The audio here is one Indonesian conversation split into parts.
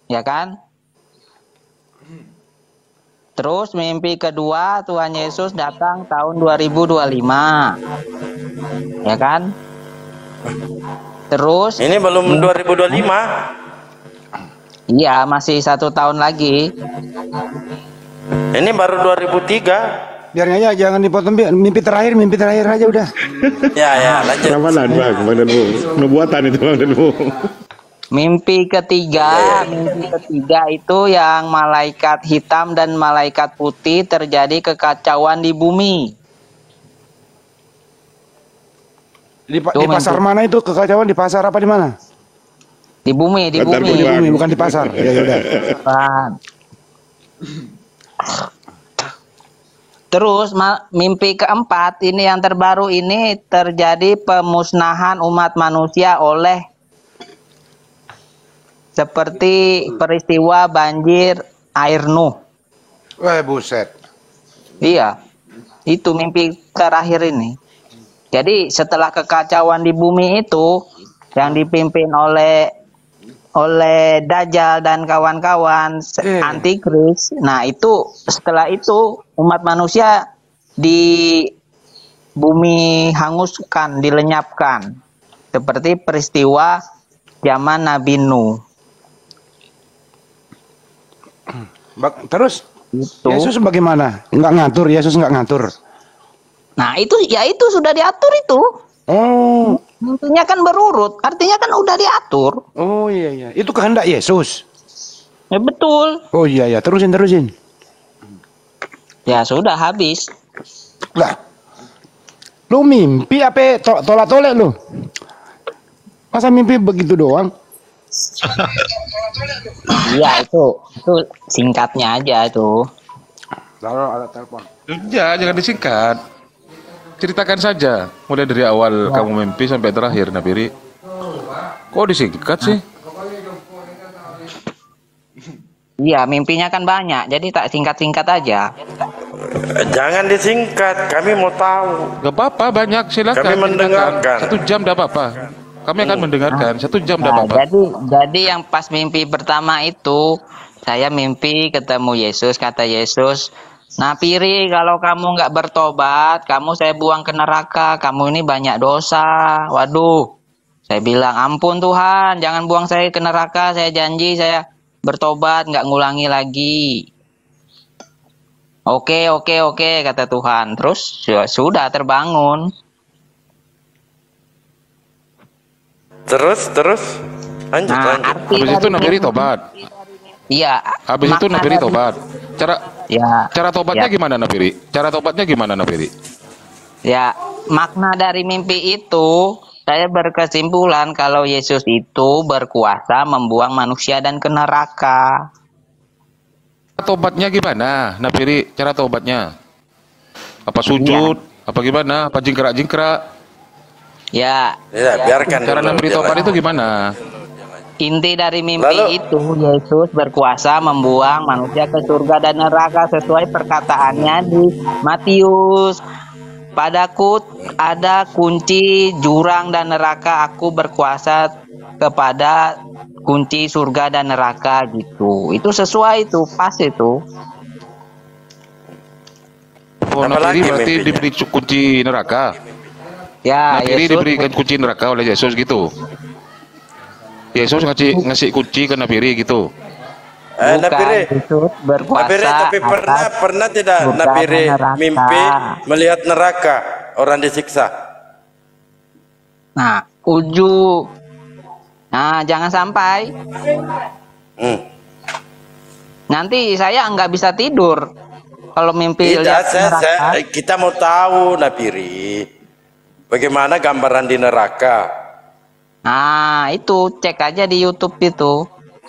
ya kan? Terus mimpi kedua Tuhan Yesus datang tahun 2025, ya kan? Terus Ini belum 2025. iya masih 1 tahun lagi. Ini baru 2003. Biarin aja, jangan dipotong. Mimpi terakhir aja udah. Ya, lanjut. Ramalan Bang Danmu. Nubuatan itu Bang Danmu. Mimpi ketiga itu yang malaikat hitam dan malaikat putih terjadi kekacauan di bumi. Di pasar mana itu kekacauan, di pasar apa di mana? Di bumi, Di bumi, bukan di pasar. Ya udah. Terus mimpi keempat ini yang terbaru ini terjadi pemusnahan umat manusia oleh seperti peristiwa banjir air Nuh. Wah, buset. Iya, itu mimpi terakhir ini. Jadi setelah kekacauan di bumi itu yang dipimpin oleh Dajjal dan kawan-kawan antikris. Nah itu setelah itu umat manusia di bumi hanguskan, dilenyapkan seperti peristiwa zaman Nabi Nuh. Terus itu. Yesus bagaimana? Yesus nggak ngatur. Nah itu sudah diatur itu. Oh. Tentunya kan berurut, artinya kan udah diatur. Oh iya. Itu kehendak Yesus. Ya betul. Oh iya, terusin. Ya sudah habis. Lah. Lu mimpi apa tolak-tolak lu? Masa mimpi begitu doang? Iya itu singkatnya aja itu. Taruh alat telepon. Ya, jangan disingkat. Ceritakan saja, mulai dari awal kamu mimpi sampai terakhir, Nabiri. Kok disingkat sih? Iya, mimpinya kan banyak, jadi tak singkat-singkat aja. Jangan disingkat, kami mau tahu. Gak apa-apa, banyak, silakan. Kami mendengarkan. 1 jam gak apa-apa. Kami akan mendengarkan, 1 jam gak apa-apa. Jadi yang pas mimpi pertama itu, saya mimpi ketemu Yesus, kata Yesus, nah Piri, kalau kamu nggak bertobat, kamu saya buang ke neraka, kamu ini banyak dosa. Waduh, saya bilang ampun Tuhan, jangan buang saya ke neraka, saya janji saya bertobat, nggak ngulangi lagi. Oke, kata Tuhan. Terus sudah terbangun. Terus, lanjut. Habis itu Nabiri tobat. Iya. Habis itu Nabiri tobat. Cara tobatnya gimana Nabiri? Ya, makna dari mimpi itu saya berkesimpulan kalau Yesus itu berkuasa membuang manusia dan ke neraka. Tobatnya gimana, Nabiri? Cara tobatnya? Apa sujud? Apa gimana? Apa jingkrak-jingkrak? Ya, biarkan. Cara Nabiri tobat itu gimana? Inti dari mimpi itu Yesus berkuasa membuang manusia ke surga dan neraka sesuai perkataannya di Matius. Padaku ada kunci jurang dan neraka, aku berkuasa kepada kunci surga dan neraka gitu. Itu sesuai itu, pas itu. Oh, Nabiri berarti diberi kunci neraka. Ya, Nabiri Yesus diberikan kunci neraka oleh Yesus gitu. Yesus ngasih kunci ke Nabiri gitu. Nabiri, Yesus berkuasa. Nabiri, tapi pernah tidak Nabiri mimpi melihat neraka, orang disiksa? Nah, jangan sampai. Nanti saya nggak bisa tidur kalau mimpi lihat neraka. Kita mau tahu Nabiri, bagaimana gambaran di neraka. Nah, itu cek aja di YouTube itu.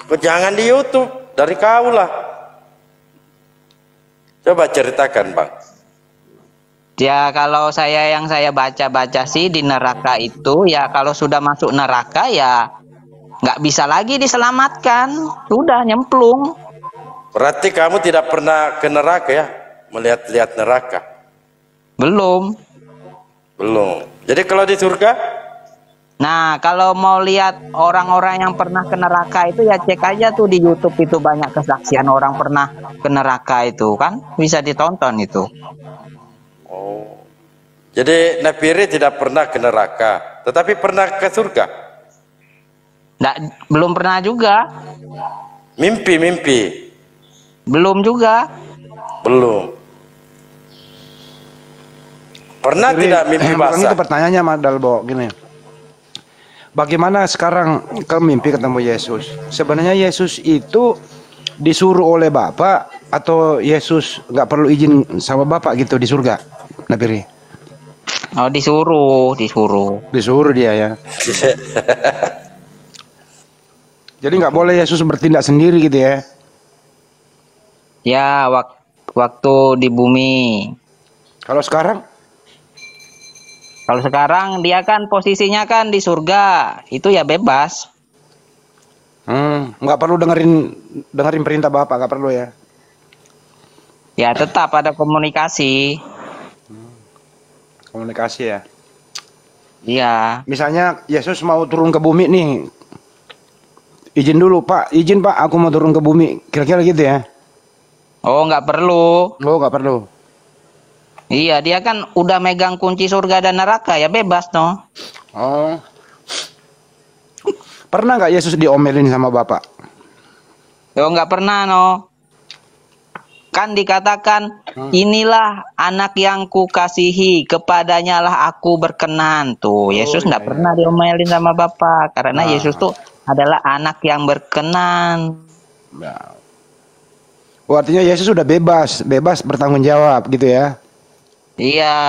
Jangan di YouTube, dari kau lah. Coba ceritakan, Bang. Ya, kalau yang saya baca-baca sih di neraka itu, ya kalau sudah masuk neraka ya nggak bisa lagi diselamatkan. Sudah nyemplung. Berarti kamu tidak pernah ke neraka ya? Melihat-lihat neraka? Belum. Jadi kalau di surga? Nah, kalau mau lihat orang-orang yang pernah ke neraka itu ya cek aja tuh di YouTube, itu banyak kesaksian orang pernah ke neraka itu kan, bisa ditonton itu. Oh. Jadi Napiri tidak pernah ke neraka, tetapi pernah ke surga. Nggak, belum pernah juga. Mimpi. Belum juga. Belum. Pernah Jadi, tidak mimpi basah? Itu pertanyaannya Madalbo gini. Bagaimana sekarang kau mimpi ketemu Yesus? Sebenarnya Yesus itu disuruh oleh Bapak atau Yesus nggak perlu izin sama Bapak gitu di surga, Napiri? Oh, disuruh. Disuruh dia ya. Jadi nggak boleh Yesus bertindak sendiri gitu ya? Ya, waktu di bumi. Kalau sekarang? Kalau sekarang dia kan posisinya kan di surga, itu ya bebas. Nggak perlu dengerin perintah Bapak, nggak perlu ya? Ya tetap ada komunikasi. Komunikasi ya. Iya. Misalnya Yesus mau turun ke bumi nih, izin dulu Pak, izin Pak, aku mau turun ke bumi, kira-kira gitu ya? Oh, nggak perlu. Oh, nggak perlu. Iya, dia kan udah megang kunci surga dan neraka, ya bebas no. Oh. Pernah nggak Yesus diomelin sama Bapak? Oh, nggak pernah no. Kan dikatakan inilah anak yang kukasihi, kepadanya lah aku berkenan. Tuh, Yesus nggak pernah diomelin sama Bapak karena Yesus tuh adalah anak yang berkenan. Ya. Oh, artinya Yesus sudah bebas bertanggung jawab gitu ya? Iya,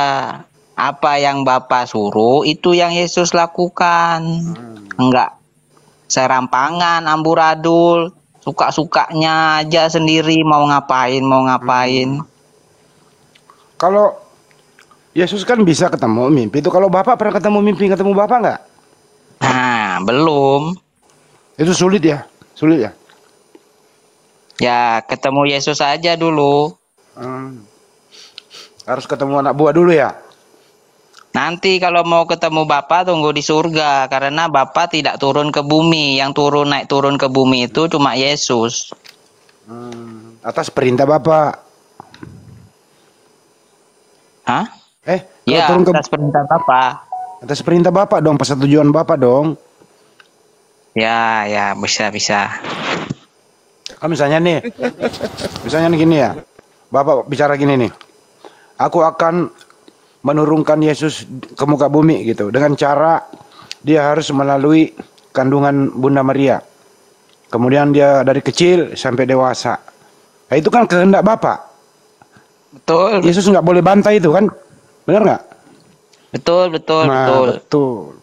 apa yang Bapak suruh itu yang Yesus lakukan. Enggak serampangan, amburadul, suka-sukanya aja sendiri mau ngapain. Kalau Yesus kan bisa ketemu mimpi itu, kalau Bapak pernah ketemu Bapak nggak? Nah, belum. Itu sulit ya? Ya, ketemu Yesus aja dulu. Harus ketemu anak buah dulu ya? Nanti kalau mau ketemu Bapak tunggu di surga, karena Bapak tidak turun ke bumi. Yang naik turun ke bumi itu cuma Yesus. Atas perintah Bapak. Hah? Ya, atas perintah Bapak. Atas perintah Bapak dong, persetujuan Bapak dong. Ya, bisa. Misalnya nih gini ya, Bapak bicara gini nih, aku akan menurunkan Yesus ke muka bumi gitu, dengan cara dia harus melalui kandungan Bunda Maria, kemudian dia dari kecil sampai dewasa. Nah, itu kan kehendak Bapak. Betul. Yesus nggak boleh bantah itu kan, benar nggak? Betul. Betul.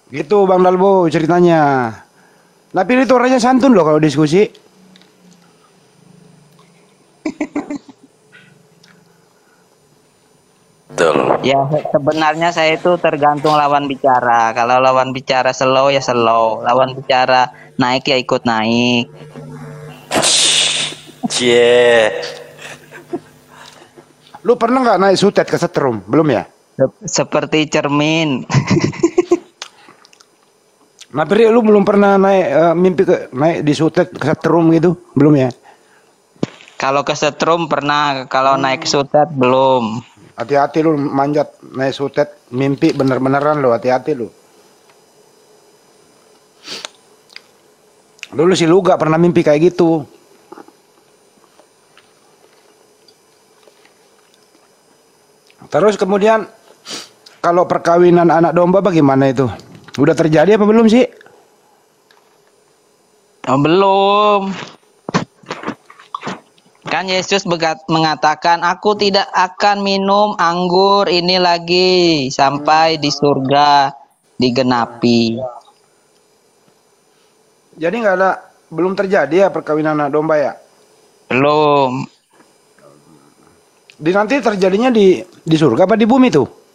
Gitu Bang Dalbo ceritanya. Tapi itu orangnya santun loh kalau diskusi. Betul. Ya, sebenarnya saya itu tergantung lawan bicara. Kalau lawan bicara slow ya slow, lawan bicara naik ya ikut naik. Cie. Lu pernah nggak naik sutet ke setrum? Belum ya? Seperti cermin. Nah, Pri, lu belum pernah naik naik di sutet ke setrum gitu? Belum ya? Kalau ke setrum pernah, kalau naik ke sutet belum. Hati-hati lu manjat naik sutet, mimpi bener-beneran lu, hati-hati lu. Dulu si Luga pernah mimpi kayak gitu. Terus kemudian kalau perkawinan anak domba bagaimana itu? Udah terjadi apa belum sih? Oh, belum. Kan Yesus mengatakan, aku tidak akan minum anggur ini lagi sampai di surga digenapi. Jadi belum terjadi ya perkawinan anak domba ya? Belum. Nanti terjadinya di surga apa di bumi tuh?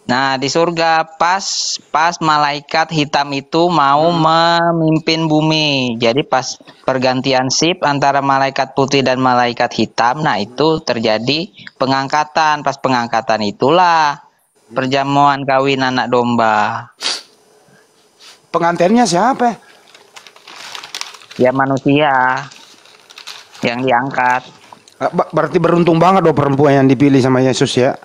Nah, di surga pas malaikat hitam itu mau memimpin bumi. Jadi pas pergantian sip antara malaikat putih dan malaikat hitam, nah itu terjadi pengangkatan. Pas pengangkatan itulah perjamuan kawin anak domba. Pengantinnya siapa? Ya manusia yang diangkat. Berarti beruntung banget dong perempuan yang dipilih sama Yesus ya.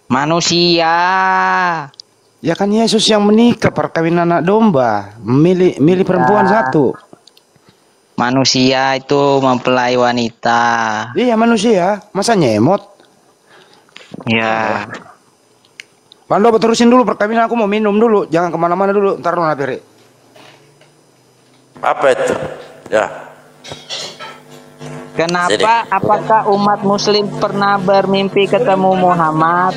Manusia. Ya kan Yesus yang menikah perkawinan anak domba, milih perempuan satu. Manusia itu mempelai wanita. Iya manusia, masa nyemot? Ya. Pando terusin dulu perkawinan, aku mau minum dulu, jangan kemana-mana dulu, ntar lu napiri. Apa itu? Ya. Kenapa? Apakah umat Muslim pernah bermimpi ketemu Muhammad?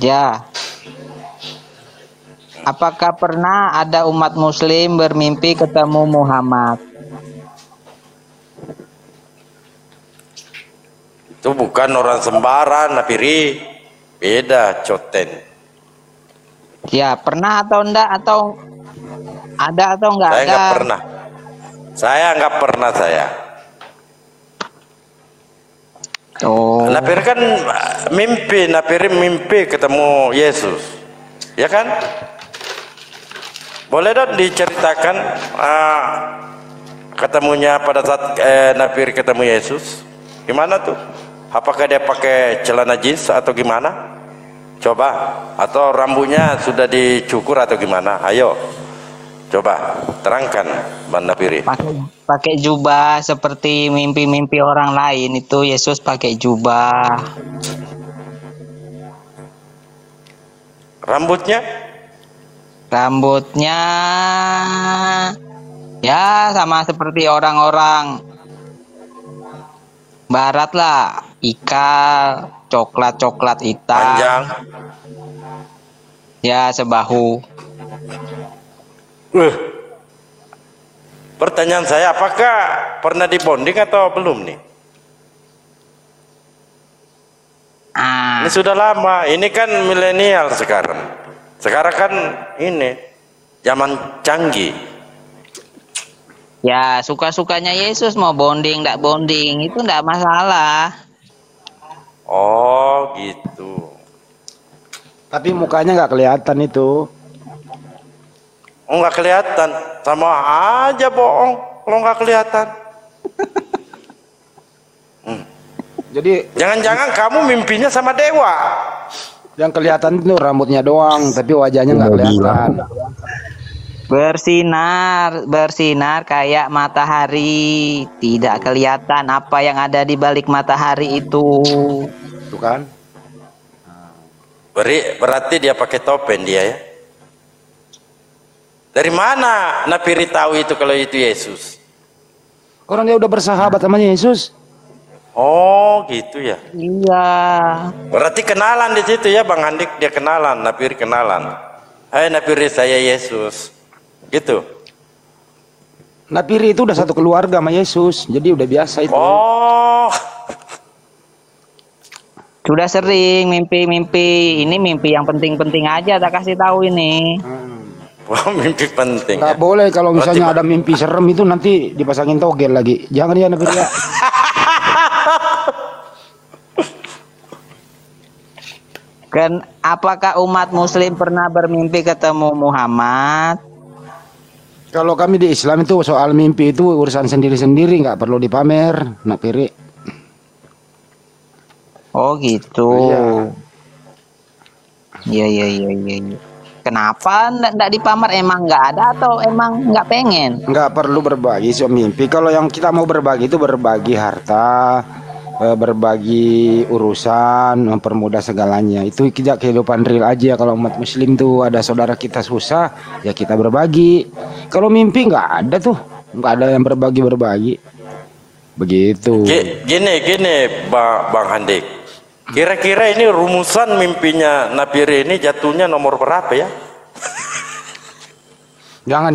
Ya. Apakah pernah ada umat Muslim bermimpi ketemu Muhammad? Itu bukan orang sembarang, Napiri. Beda, Coten. Ya, pernah atau enggak, atau ada atau enggak Saya ada? nggak pernah. Saya nggak pernah saya. Oh. Napiri kan Napiri mimpi ketemu Yesus, ya kan? Boleh dong diceritakan ketemunya pada saat Napiri ketemu Yesus, gimana tuh? Apakah dia pakai celana jeans atau gimana? Coba, atau rambutnya sudah dicukur atau gimana? Ayo, coba terangkan, Bang Napiri. Pakai jubah seperti mimpi-mimpi orang lain, itu Yesus pakai jubah. Rambutnya ya sama seperti orang-orang barat lah, ikal, coklat hitam. panjang. Ya, sebahu. Pertanyaan saya, apakah pernah dibonding atau belum nih? Ini sudah lama, ini kan milenial sekarang. Sekarang kan ini zaman canggih. Ya, suka-sukanya Yesus, mau bonding, enggak bonding, itu enggak masalah. Oh, gitu. Tapi mukanya nggak kelihatan itu. Oh, nggak kelihatan, sama aja bohong kalau nggak kelihatan. Jadi Jangan-jangan kamu mimpinya sama dewa. yang kelihatan itu rambutnya doang, tapi wajahnya nggak kelihatan. Bersinar kayak matahari, tidak kelihatan apa yang ada di balik matahari itu. Tuh kan? Berarti dia pakai topeng dia ya. Dari mana Napiri tahu itu kalau itu Yesus? Orang dia udah bersahabat sama Yesus. Oh, gitu ya. Iya. Berarti kenalan di situ ya, Bang Handik, dia kenalan, Napiri kenalan. Hai Napiri, saya Yesus. Gitu. Napiri itu udah satu keluarga sama Yesus, jadi udah biasa itu. Oh. Sudah sering mimpi-mimpi. Ini mimpi yang penting-penting aja, tak kasih tahu ini. Wah, mimpi penting. Nggak boleh kalau misalnya ada mimpi serem itu nanti dipasangin togel lagi. Jangan ya Napiri ya. Apakah umat Muslim pernah bermimpi ketemu Muhammad? Kalau kami di Islam itu soal mimpi itu urusan sendiri-sendiri, nggak perlu dipamer, Napiri. Oh gitu. Iya. Kenapa nggak dipamer? Emang nggak ada atau emang nggak pengen? Nggak perlu berbagi soal mimpi. Kalau yang kita mau berbagi itu berbagi harta, berbagi urusan, mempermudah segalanya. Itu kita kehidupan real aja. Kalau umat Muslim tuh ada saudara kita susah, ya kita berbagi. Kalau mimpi nggak ada tuh, nggak ada yang berbagi. Begitu. Gini, Bang Handik. Kira-kira ini rumusan mimpinya Napiri ini jatuhnya nomor berapa ya? Jangan.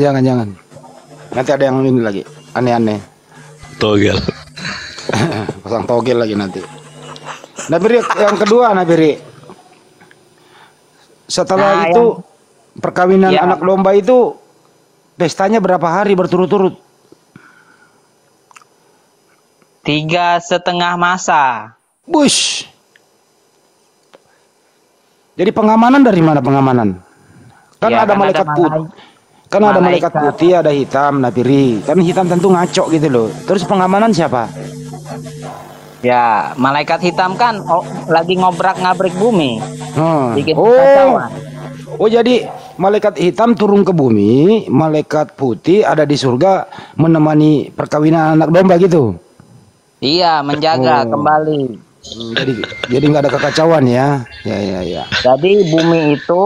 Nanti ada yang ini lagi, aneh-aneh. Togel. Pasang togel lagi nanti. Napiri yang kedua, Napiri. Setelah itu perkawinan anak domba itu pestanya berapa hari berturut-turut? 3,5 masa. Bush. Jadi pengamanan dari mana pengamanan? Kan Ya, ada kan malaikat ada putih. Kan ada malaikat malaikat. putih, ada hitam, Napiri. Kan hitam tentu ngaco gitu loh. Terus pengamanan siapa? Ya, malaikat hitam kan lagi ngobrak-ngabrik bumi, bikin Oh. kekacauan. Oh, jadi malaikat hitam turun ke bumi, malaikat putih ada di surga menemani perkawinan anak domba gitu. Iya, menjaga Oh. kembali. Jadi nggak ada kekacauan ya. Ya. Jadi bumi itu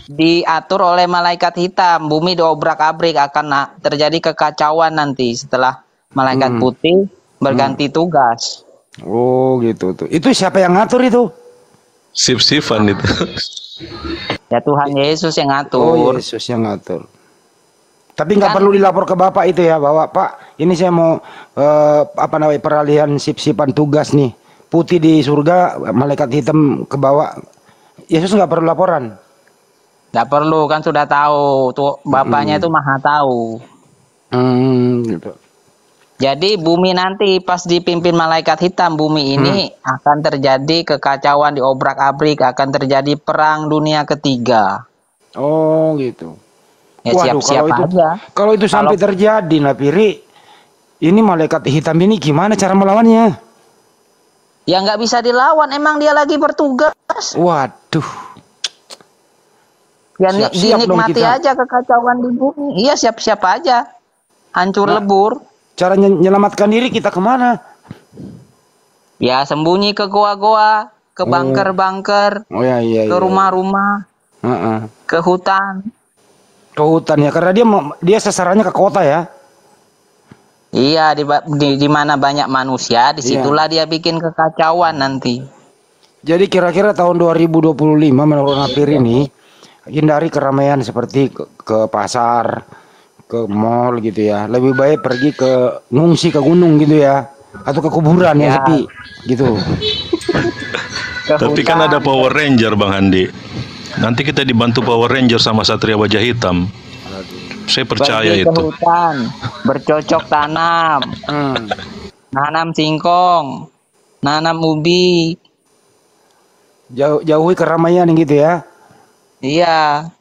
diatur oleh malaikat hitam. Bumi diobrak-abrik, akan terjadi kekacauan nanti setelah malaikat putih berganti tugas. Oh, gitu tuh. Itu siapa yang ngatur itu? Sip-sipan itu. Ya Tuhan Yesus yang Oh, ngatur. Yesus yang ngatur. Tapi nggak Kan- perlu dilapor ke Bapak itu ya, bahwa Pak, ini saya mau apa namanya peralihan sip-sipan tugas nih. Putih di surga, malaikat hitam ke bawah. Yesus nggak perlu laporan. Nggak perlu, kan sudah tahu. Tuh Bapaknya itu maha tahu. Gitu. Jadi bumi nanti pas dipimpin malaikat hitam, bumi ini akan terjadi kekacauan, diobrak-abrik, akan terjadi perang dunia ketiga. Oh, gitu. Ya Waduh, siap-siap aja. kalau itu sampai terjadi, Napiri, ini malaikat hitam ini gimana cara melawannya? Ya nggak bisa dilawan, emang dia lagi bertugas. Waduh. Ya Siap-siap dong dinikmati kita. aja kekacauan di bumi. Iya siap-siap aja. Hancur lebur. Cara menyelamatkan diri kita kemana? Ya sembunyi ke goa-goa, ke bunker-bunker, Oh ya, iya. ke rumah-rumah, Heeh. ke hutan. Ke hutan ya, karena dia sasarannya ke kota ya. Iya, di mana banyak manusia, disitulah dia bikin kekacauan nanti. Jadi kira-kira tahun 2025 menurut Napiri ini hindari keramaian seperti ke pasar, ke mall gitu ya. Lebih baik pergi ke ngungsi ke gunung gitu ya, atau ke kuburan yang Ya. sepi gitu. Ke Tapi kan hutan. ada Power Ranger Bang Andi. Nanti kita dibantu Power Ranger sama Satria Wajah Hitam. Saya percaya Pergi ke itu. hutan, bercocok tanam, nanam singkong, nanam ubi. Jauhi keramaian gitu ya. Iya.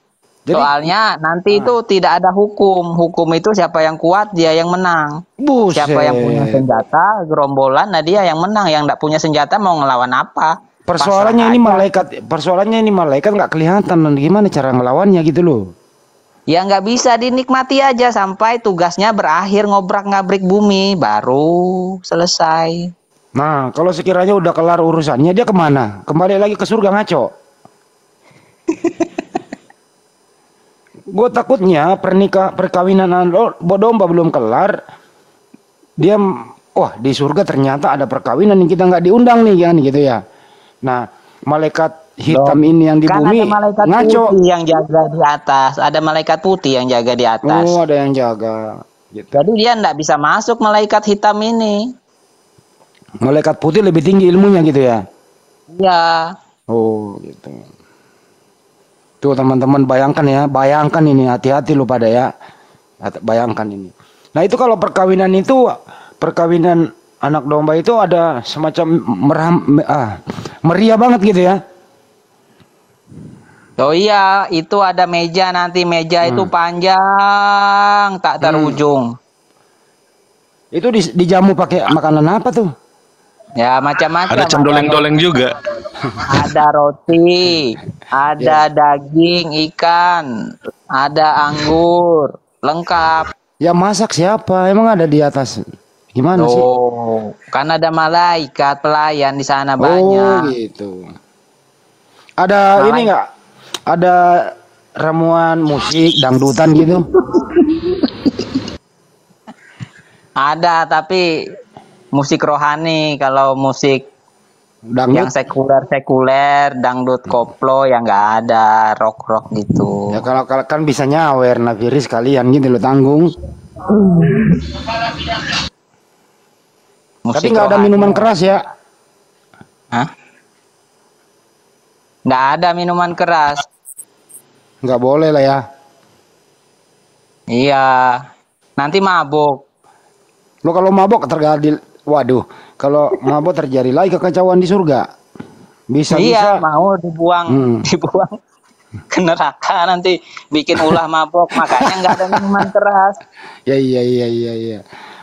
Jadi- Soalnya nanti itu tidak ada hukum. Hukum itu siapa yang kuat dia yang menang. Buset. Siapa yang punya senjata, gerombolan, nah dia yang menang. Yang tidak punya senjata mau ngelawan apa? Persoalannya Pasrah ini aja. malaikat nggak kelihatan, dan gimana cara ngelawannya gitu loh. Ya nggak bisa, dinikmati aja sampai tugasnya berakhir ngobrak-ngabrik bumi, baru selesai. Nah, kalau sekiranya udah kelar urusannya, dia kemana? Kembali lagi ke surga ngaco. Gue takutnya perkawinan domba belum kelar, dia di surga ternyata ada perkawinan yang kita nggak diundang nih kan gitu ya. Nah, malaikat hitam ini yang di Kan bumi ada malaikat ngaco. putih yang jaga di atas, ada malaikat putih yang jaga di atas. Oh, ada yang jaga. Gitu. Jadi dia nggak bisa masuk malaikat hitam ini. Malaikat putih lebih tinggi ilmunya gitu ya. Ya, Oh, gitu. Tuh teman-teman bayangkan ini, hati-hati lu pada ya. Bayangkan ini. Nah, itu kalau perkawinan anak domba itu ada semacam meriah banget gitu ya. oh iya, itu ada meja nanti, meja itu panjang tak terujung. Itu dijamu pakai makanan apa tuh? Ya macam-macam. Ada cendoleng-doleng juga. Ada roti, ada daging ikan, ada anggur, lengkap. Ya masak siapa? Emang ada di atas? Gimana sih? Oh, kan ada malaikat pelayan di sana Oh, banyak. gitu. Ada ini nggak? Ada ramuan musik dangdutan gitu? Ada, tapi musik rohani. Kalau musik yang Dangdut? sekuler, dangdut koplo yang nggak ada, rock gitu. Ya kalau kan bisa nyawer Nafiri sekalian gitu loh, tanggung. Musik Tapi nggak ada rohani. minuman keras ya? Hah? Nggak ada minuman keras. Nggak boleh lah ya. Iya. Nanti mabuk. Lo kalau mabok waduh, kalau mabuk terjadi lagi kekacauan di surga. Iya, Bisa-bisa. mau dibuang, dibuang ke neraka nanti bikin ulah mabok. Makanya nggak ada minuman keras. Ya iya.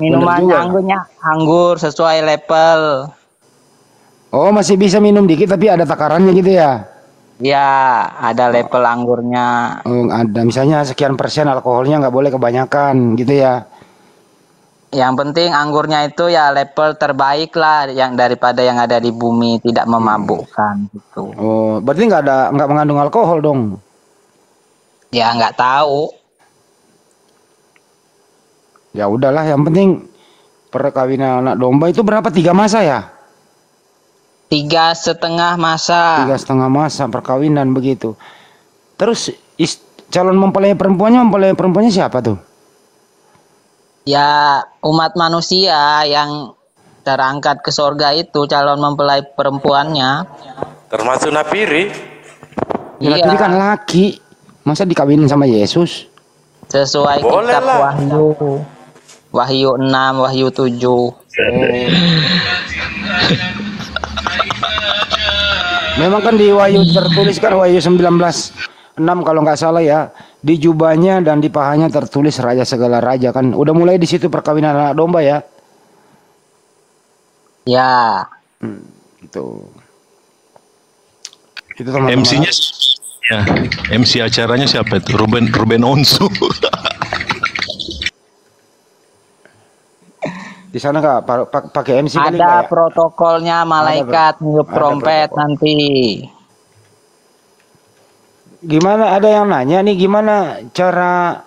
Bener Minumannya juga. anggur sesuai level. Oh, masih bisa minum dikit tapi ada takarannya gitu ya. Ya, ada level anggurnya. Oh, ada misalnya sekian persen alkoholnya nggak boleh kebanyakan gitu ya. Yang penting anggurnya itu ya level terbaik lah yang daripada yang ada di bumi, tidak memabukkan gitu. Oh, berarti nggak mengandung alkohol dong. Ya nggak tahu. Ya udahlah, yang penting perkawinan anak domba itu berapa? 3 masa ya? 3,5 masa. 3,5 masa perkawinan begitu. Terus calon mempelai perempuannya siapa tuh? Ya umat manusia yang terangkat ke surga itu calon mempelai perempuannya. Termasuk Napiri. Ya, Iya. tapi kan laki. Masa dikawinin sama Yesus? Sesuai Boleh kitab lah. Wahyu 6, Wahyu 7. Memang kan di Wahyu tertulis kan Wahyu 19:6 kalau nggak salah ya. Di jubahnya dan di pahanya tertulis raja segala raja kan. Udah mulai di situ perkawinan anak domba ya. Ya. Itu teman-teman. MC-nya ya, MC acaranya siapa itu? Ruben Onsu. Di sana nggak pakai MC kali nggak Ada ya? protokolnya malaikat niup ada trompet protokol. nanti. Gimana ada yang nanya nih gimana cara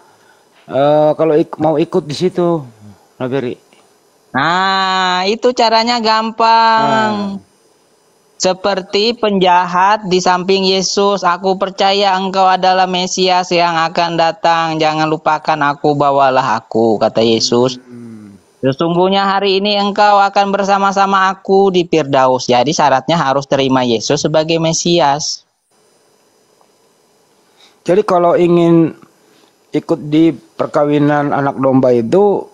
kalau mau ikut di situ, Naberi? Nah, itu caranya gampang. Seperti penjahat di samping Yesus, aku percaya engkau adalah Mesias yang akan datang. Jangan lupakan aku, bawalah aku, kata Yesus. Sesungguhnya hari ini engkau akan bersama-sama aku di Firdaus. Jadi syaratnya harus terima Yesus sebagai Mesias. Jadi kalau ingin ikut di perkawinan anak domba itu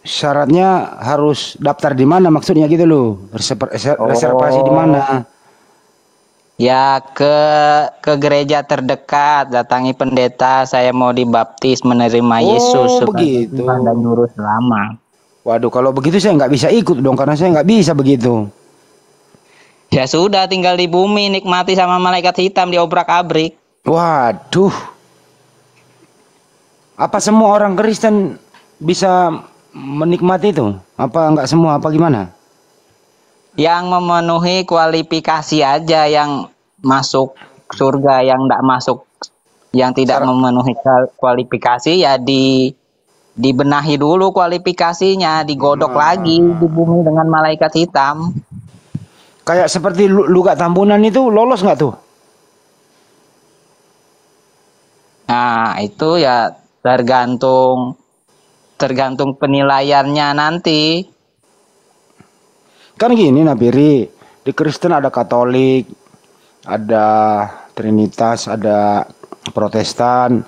syaratnya harus daftar di mana maksudnya gitu loh. Reservasi di mana? Ya ke gereja terdekat, datangi pendeta, saya mau dibaptis menerima Yesus sebagai begitu. Tuhan dan Juru Selamat. Waduh, kalau begitu saya nggak bisa ikut dong karena saya nggak bisa begitu. Ya sudah, tinggal di bumi nikmati sama malaikat hitam diobrak-abrik. Waduh. Apa semua orang Kristen bisa menikmati itu? Apa nggak semua? Apa gimana? Yang memenuhi kualifikasi aja yang masuk surga, yang tidak masuk, yang tidak memenuhi kualifikasi ya dibenahi dulu kualifikasinya, digodok lagi di bumi dengan malaikat hitam. Kayak seperti luka tambunan itu lolos nggak tuh? Nah, itu ya tergantung penilaiannya nanti. Kan gini Nabiri, di Kristen ada Katolik, ada Trinitas, ada Protestan,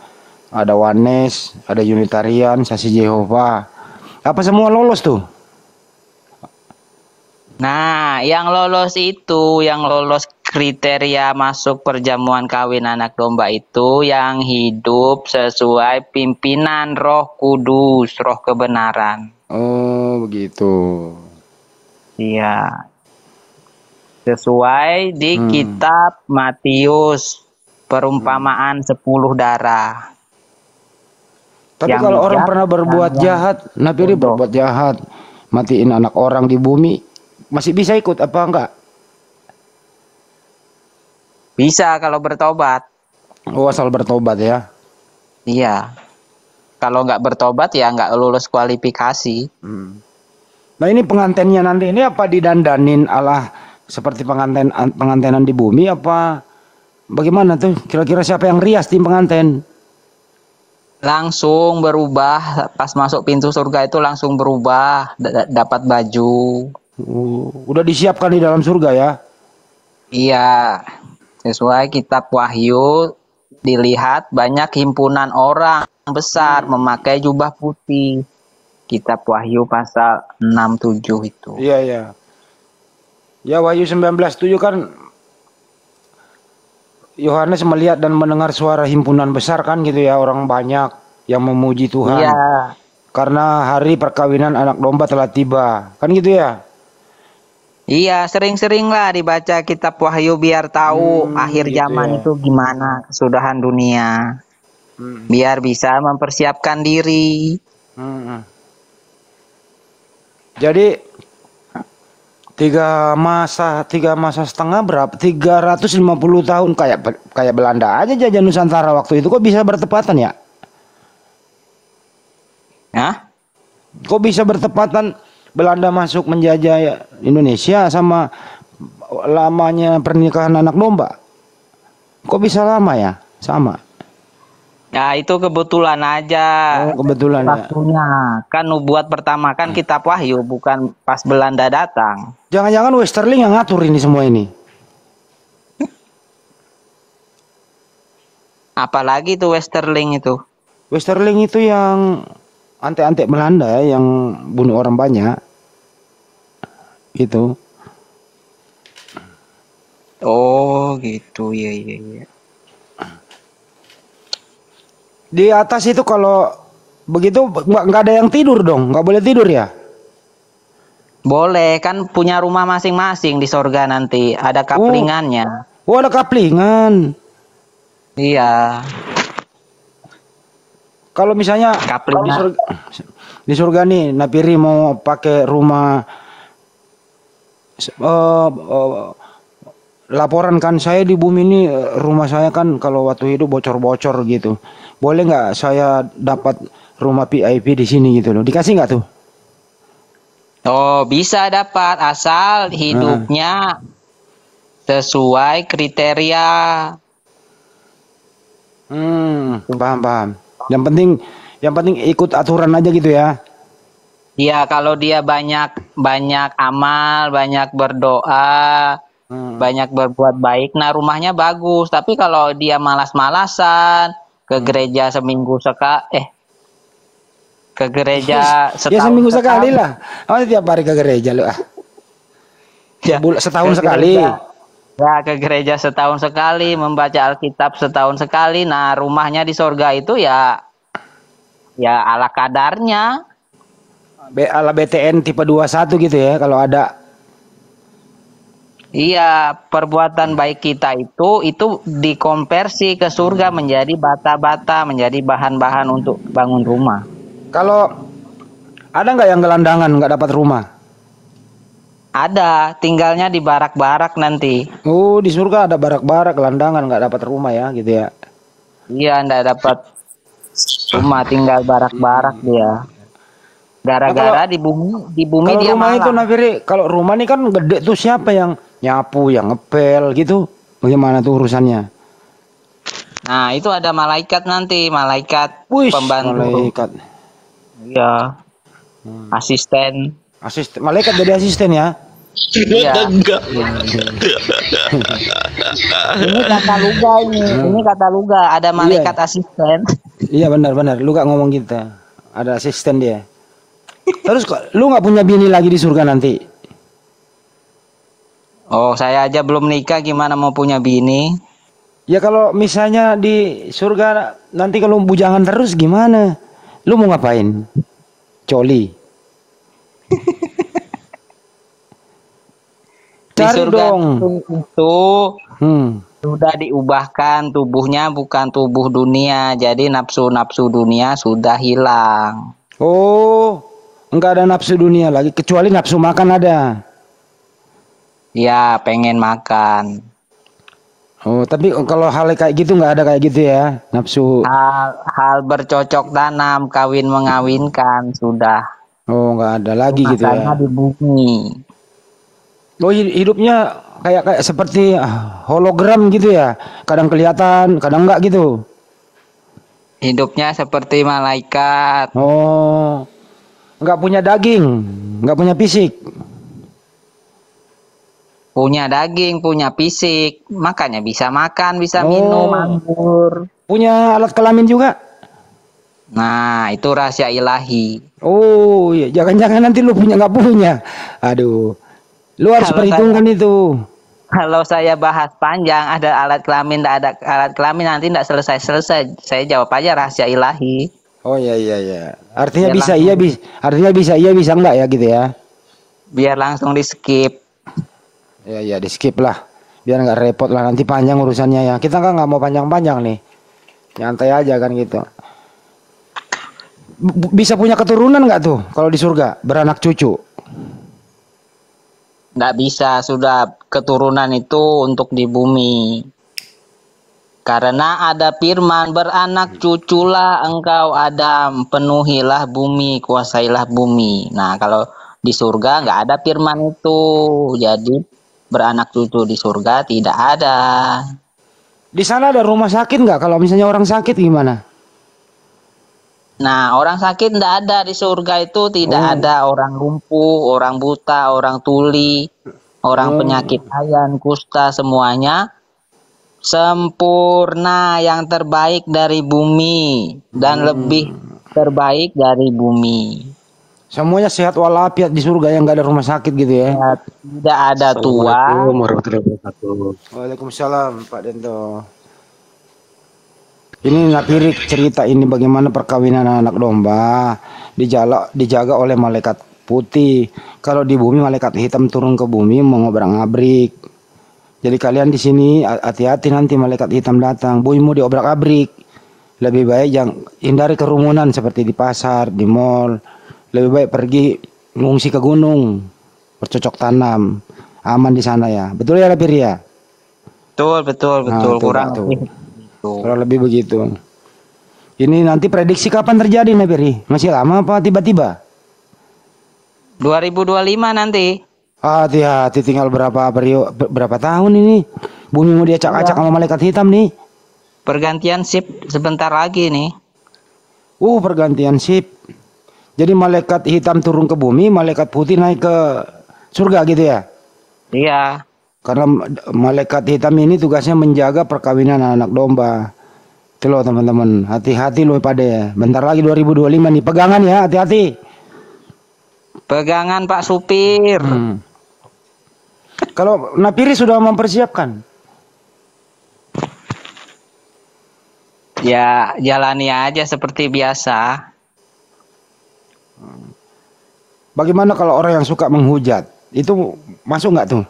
ada Wanes, ada Unitarian, Saksi Yehova. Apa semua lolos tuh? Nah, yang lolos kriteria masuk perjamuan kawin anak domba itu yang hidup sesuai pimpinan Roh Kudus, Roh kebenaran. Oh, begitu. Iya. Sesuai di kitab Matius, perumpamaan 10 darah. Tapi Yang kalau orang bijak pernah berbuat dan jahat, Nabiri berbuat jahat, matiin anak orang di bumi, masih bisa ikut apa enggak? Bisa kalau bertobat. Oh, asal bertobat ya. Iya. Kalau nggak bertobat ya nggak lulus kualifikasi. Nah ini pengantennya nanti ini apa didandanin ala seperti pengantenan di bumi apa bagaimana tuh? Kira-kira siapa yang rias tim penganten? Langsung berubah pas masuk pintu surga itu langsung berubah, dapat baju. Udah disiapkan di dalam surga ya? Iya. Sesuai kitab Wahyu dilihat banyak himpunan orang besar memakai jubah putih. Kitab Wahyu pasal 6-7 itu. Iya, iya. Ya Wahyu 19:7 kan Yohanes melihat dan mendengar suara himpunan besar kan gitu ya, orang banyak yang memuji Tuhan. Iya. Karena hari perkawinan anak domba telah tiba. Kan gitu ya? Iya, sering-sering lah dibaca kitab Wahyu biar tahu akhir gitu zaman ya. itu gimana kesudahan dunia. Biar bisa mempersiapkan diri. Jadi tiga masa setengah berapa? 350 tahun kayak Belanda aja jajah Nusantara waktu itu, kok bisa bertepatan ya? Hah? Kok bisa bertepatan Belanda masuk menjajah Indonesia sama lamanya pernikahan anak domba? Kok bisa lama ya? Sama. Ya itu kebetulan aja. Oh, kebetulan ya. Waktunya. Kan nubuat pertama kan kitab Wahyu, bukan pas Belanda datang. Jangan-jangan Westerling yang ngatur ini semua ini. Apalagi tuh Westerling itu. Westerling itu yang antek-antek Belanda ya, yang bunuh orang banyak. Gitu. Oh gitu, iya. Di atas itu kalau begitu nggak ada yang tidur dong, nggak boleh tidur ya? Boleh, kan punya rumah masing-masing di sorga nanti. Ada kaplingannya. Oh ada kaplingan. Iya. Kalau misalnya Kaplingan. di surga nih, Napiri mau pakai rumah, laporan kan saya di bumi ini rumah saya kan kalau waktu hidup bocor-bocor gitu. Boleh nggak saya dapat rumah VIP di sini gitu loh? Dikasih nggak tuh? Oh, bisa dapat asal hidupnya sesuai kriteria. Paham. Yang penting ikut aturan aja gitu ya. Iya, kalau dia banyak amal, banyak berdoa, banyak berbuat baik, nah rumahnya bagus. Tapi kalau dia malas-malasan ke gereja seminggu ke gereja Ya seminggu sekali lah. Oh tiap hari ke gereja lu ah. Ya, Setahun ke sekali. gereja. Ya, ke gereja setahun sekali, membaca Alkitab setahun sekali. Nah, rumahnya di sorga itu ya ala kadarnya. Ala BTN tipe 21 gitu ya kalau ada. Iya, perbuatan baik kita itu dikonversi ke surga menjadi bata-bata, menjadi bahan-bahan untuk bangun rumah. Kalau ada nggak yang gelandangan nggak dapat rumah? Ada, tinggalnya di barak-barak nanti. Oh, di surga ada barak-barak gelandangan nggak dapat rumah ya, gitu ya? Iya, nggak dapat rumah, tinggal barak-barak dia. Gara-gara di bumi Kalau dia rumah malah. itu Nafiri, kalau rumah ini kan gede tuh, siapa yang nyapu, yang ngepel gitu? Bagaimana tuh urusannya? Nah, itu ada malaikat nanti, malaikat Wih, pembantu. malaikat. Iya. Asisten. Malaikat jadi asisten ya? Iya. Enggak. Ini kata Luga ini. Ini kata Luga, ada malaikat asisten. Iya benar. Lu gak ngomong kita. Ada asisten dia. Terus lu nggak punya bini lagi di surga nanti? Oh, saya aja belum nikah, gimana mau punya bini? Ya kalau misalnya di surga nanti kalau bujangan terus gimana? Lu mau ngapain? Coli. Di Cari surga dong. itu sudah diubahkan tubuhnya, bukan tubuh dunia. Jadi nafsu-nafsu dunia sudah hilang. Oh, enggak ada nafsu dunia lagi kecuali nafsu makan ada. Ya, pengen makan. Oh, tapi kalau hal kayak gitu nggak ada kayak gitu ya, nafsu. Hal bercocok tanam, kawin mengawinkan sudah. Oh, nggak ada lagi gitu ya. Makanya di bumi. Oh, hidupnya kayak seperti hologram gitu ya. Kadang kelihatan, kadang enggak gitu. Hidupnya seperti malaikat. Oh, nggak punya daging, nggak punya fisik. Punya daging, punya fisik, makanya bisa makan, bisa minum, anggur. Punya alat kelamin juga. Nah, itu rahasia ilahi. Oh, iya. Jangan-jangan nanti lu punya nggak punya. Aduh. Lu harus Kalau perhitungkan itu. Kalau saya bahas panjang, ada alat kelamin, tidak ada alat kelamin, nanti tidak selesai-selesai. Saya jawab aja rahasia ilahi. Oh iya iya iya. Artinya Biar bisa langsung- iya bisa. Artinya bisa iya bisa enggak ya gitu ya. Biar langsung di skip. Ya ya di skip lah. Biar nggak repot lah nanti panjang urusannya ya. Kita kan nggak mau panjang-panjang nih. Nyantai aja kan gitu. Bisa punya keturunan nggak tuh kalau di surga beranak cucu? Nggak bisa, sudah keturunan itu untuk di bumi. Karena ada firman, beranak cuculah engkau Adam, penuhilah bumi, kuasailah bumi. Nah, kalau di surga nggak ada firman itu. Jadi beranak cucu di surga tidak ada. Di sana ada rumah sakit nggak? Kalau misalnya orang sakit gimana? Nah, orang sakit tidak ada di surga itu, tidak ada orang lumpuh, orang buta, orang tuli, orang penyakit ayan, kusta, semuanya sempurna, yang terbaik dari bumi dan lebih terbaik dari bumi. Semuanya sehat walafiat di surga yang nggak ada rumah sakit gitu ya? Ya, tidak ada tua. Assalamualaikum warahmatullahi wabarakatuh. Waalaikumsalam Pak Dento. Ini Napirik cerita ini bagaimana perkawinan anak domba dijaga oleh malaikat putih. Kalau di bumi malaikat hitam turun ke bumi mau ngobrak-ngabrik. Jadi kalian di sini hati-hati nanti malaikat hitam datang, bumimu diobrak-abrik. Lebih baik jangan hindari kerumunan seperti di pasar, di mall. Lebih baik pergi mengungsi ke gunung, bercocok tanam, aman di sana ya. Betul ya Napir ya? Betul, betul, Nah, betul. tuh, Kurang tuh. lebih begitu. Kurang lebih begitu. Ini nanti prediksi kapan terjadi Napir? Masih lama apa tiba-tiba? 2025 nanti. Hati-hati tinggal berapa tahun ini? Bumi mau diacak-acak sama malaikat hitam nih. Pergantian shift sebentar lagi nih. Pergantian sip. Jadi malaikat hitam turun ke bumi, malaikat putih naik ke surga gitu ya? Iya. Karena malaikat hitam ini tugasnya menjaga perkawinan anak domba. Itu loh teman-teman, hati-hati loh pada ya. Bentar lagi 2025 nih, pegangan ya, hati-hati. Pegangan Pak Supir. Kalau Napiri sudah mempersiapkan. Ya, jalani aja seperti biasa. Bagaimana kalau orang yang suka menghujat? Itu masuk nggak tuh?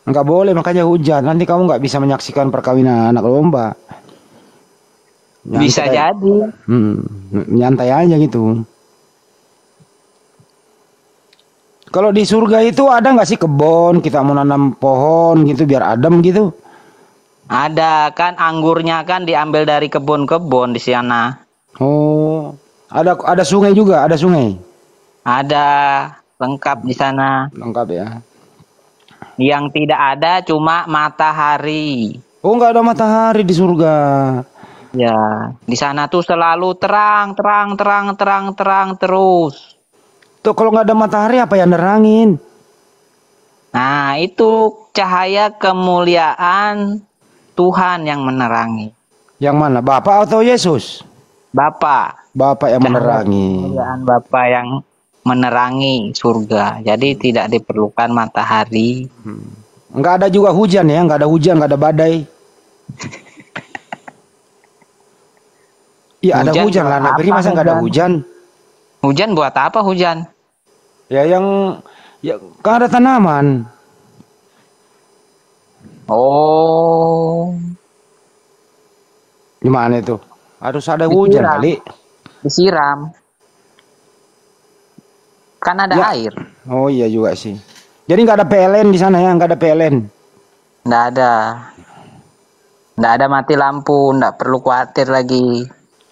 Nggak boleh makanya hujat. Nanti kamu nggak bisa menyaksikan perkawinan anak domba. Bisa jadi. Nyantai aja gitu. Kalau di surga itu ada nggak sih kebun? Kita mau nanam pohon gitu biar adem gitu. Ada kan, anggurnya kan diambil dari kebun-kebun di sana. Oh, ada sungai juga, ada sungai. Ada, lengkap di sana. Lengkap ya. Yang tidak ada cuma matahari. Oh, nggak ada matahari di surga. Ya, di sana tuh selalu terang terus. Tuh kalau nggak ada matahari apa yang nerangin? Nah, itu cahaya kemuliaan Tuhan yang menerangi. Yang mana? Bapak atau Yesus? Bapak. Bapak yang menerangi. Kemuliaan Bapak yang menerangi surga. Jadi tidak diperlukan matahari. Nggak ada juga hujan ya? Nggak ada hujan, nggak ada badai. Iya ada Hujan hujan lah. buat Napiri apa masa nggak ada hujan? Hujan buat apa hujan? Ya kan ada tanaman. Oh, Gimana itu? Harus ada hujan Disiram. kali. disiram. Kan ada Ya. air. Oh iya juga sih. Jadi nggak ada PLN di sana ya? Nggak ada PLN. Nggak ada. Nggak ada mati lampu. Nggak perlu khawatir lagi.